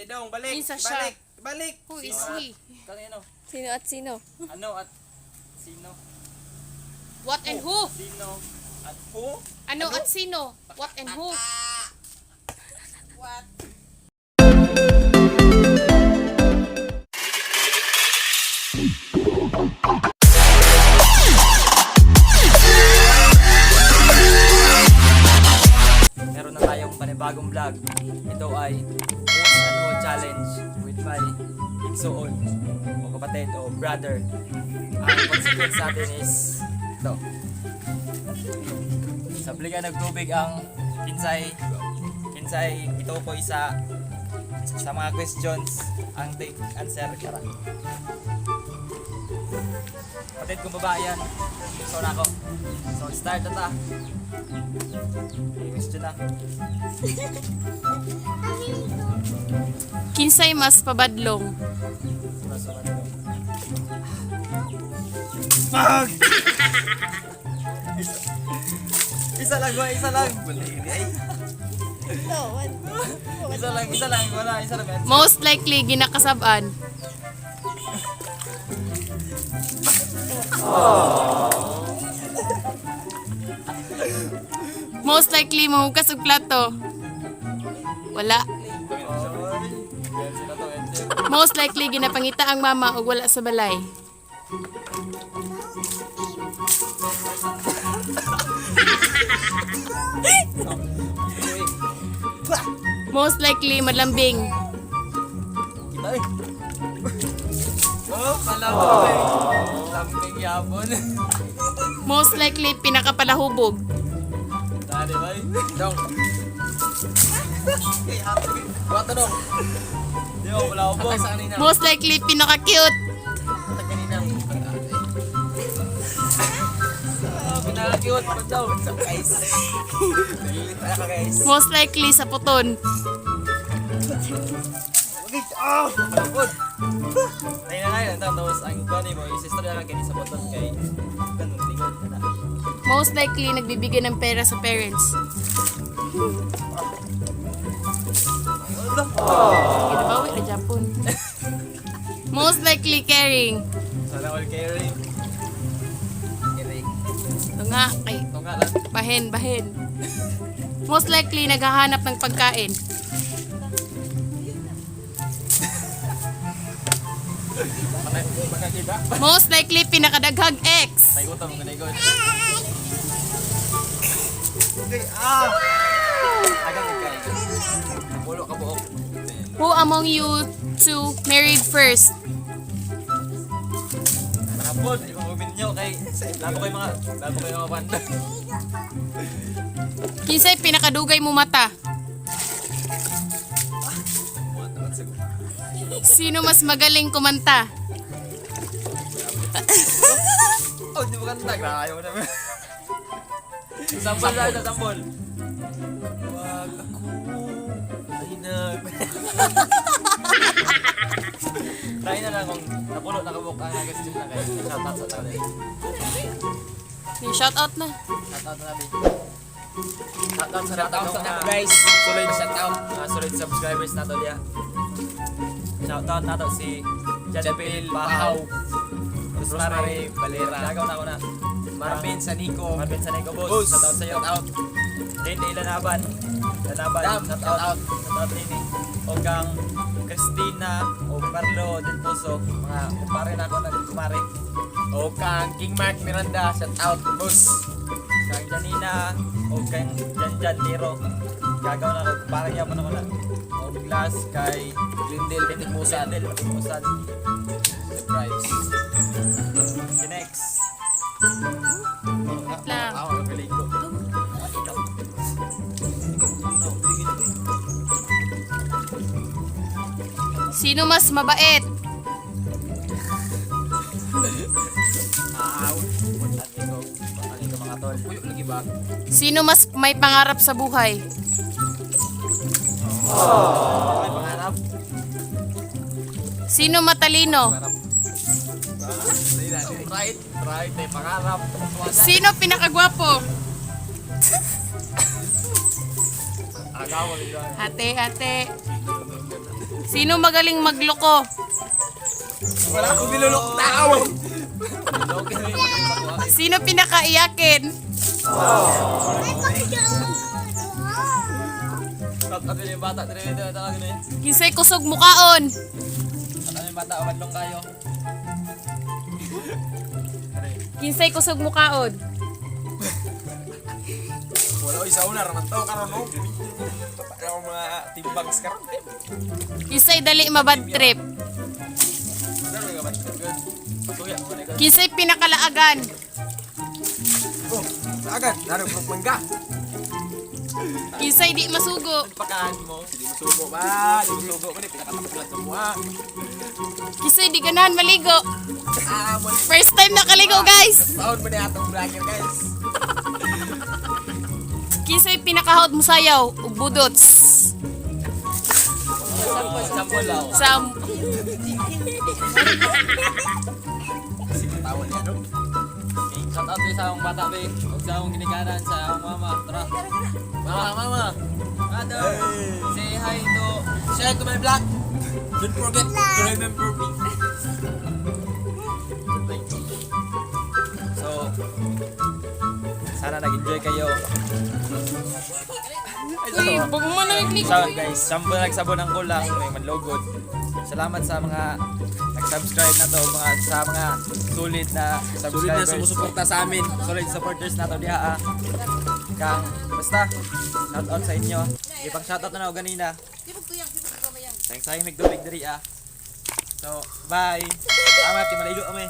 Dili dong, balik. Kinsa siya? Balik. Who is he? Kanino? Sino at sino? Ano at sino? What and who? Sino at who? Ano at sino? What and who? What? Meron na tayong panibagong vlog. Ito ay Most Ano Challenge with my igsoon o kapatid o brother. Ang consequence natin is ito. Sabligan ng tubig ang kinsay ito po isa sa mga questions ang take answer kara. Kapatid kong babae yan. So na ako. So start na ta. Question na. Kinsay mas pabadlong? Pag! Isa lang ba? Isa lang. No, what? Isa lang. Wala, isa lang. Most likely ginakasab-an. Most likely mahugas og plato. Wala. Most likely ginapangita ang mama og wala sa balay. Most likely madlambing. Oh, palambing. Lambing yapon. Most likely pinakapalahubog. Tadi bay. Dong. Wato dong. Di mo wala ko. Most likely pinaka-cute. Kanina. Pinaka-cute pa daw. Guys. Guys. Most likely sa puton. Malapod. Ayun na yun. Tapos ang kani mo, isistory na kini sa button kay ganun tingnan na. Most likely nagbibigay ng pera sa parents. Ginabawi na Japon. Most likely caring. Sana all caring. Caring. Ito nga, kay Ito nga lang. bahen. Most likely naghahanap ng pagkain. Makakita. Most likely pinakadaghang ex. Tay gutom ka na ikot. Agang ikay. Pulo ka buok. Who among you two married first? Malapod. Ibang uminyo kay labo kayo mga banda. Kinsay pinakadugay mo mata? Sino mas magaling kumanta? Oh, di mo kanta. Ayaw mo naman. Sampol tayo sa sampol. Wag ako ay Try na lang kung napulo nakabuk ang nag-stream na kayo. Shoutout sa tao din. Yung shoutout na. Shoutout na namin. Shoutout sa nato guys. Solid shoutout. Solid subscribers nato diya. Shoutout nato si Janpil Bahaw. Rosemary Valera. Nagaw na ako na. Marvin Sanico. Boss. Shoutout sa iyo. Dini Lanaban. Shoutout. Shoutout Dini. O kang Christina o Carlo Del Pozo. Mga kumpare na ako nag-kumare. O kang King Mark Miranda. Shoutout. Boss. Kang Janina. O kang Janjan Liro. Gagaw na ako. Parang yapon ako na. O Glass kay Glendale Betimusan. Surprise. Okay, next. Wait lang. Ako nagaling ko. Sino mas mabait? Pataling ko mga tol. Uy, lagi ba? Sino mas may pangarap sa buhay? May pangarap. Sino matalino? Right, may pangarap. Sino pinakagwapo? Agaw mo dito. Ate. Sino magaling magloko? Wala akong nilulok tao. Okay. Sino pinakaiyakin? Shout out din yung bata. Dito tawagin eh. Kinsay kusog mukaon? Shout out yung bata. Abadlong kayo. Kinsay kusog mukaon? Wala ko isa una raman to karon no. Tapak ako mga timbangs karon. Kinsay dali mabad trip? Ano nga ba? Tuya. Kinsay pinakalaagan? Oh, agad. Naroon kong mangga. Kinsay di masugo? Pagpakahan mo. Hindi mo subo ba? Hindi mo subo ko ni pinakatapat lang sa mukha. Kinsay di ganahan maligo? Mo ni. First time nakaligo guys! Taon mo na atong vlogger guys. Kinsay pinakahawd mo sayaw? Ug budots? Sample lang. Sa Tawon niya no. Shout out din sa akong bata be. Huwag sa akong ginikanan sa akong mama. Tara. Mama. Mother. Say hi to. Share to my vlog. Don't forget to remember me. So, sana nag-enjoy kayo. Uy, wag mo na nagliko. So guys, sample nagsabon ang kulang, may manlogod. Salamat sa mga nag-subscribe na to, sa mga sulit na Sulit na subscribers. sumusuporta sa amin. Solid supporters na to diha. Kang basta shout out sa inyo. Ipang shout out na ako ganina. Sayang sayang migdubig diri ah. So, bye. Salamat kay maligo kami.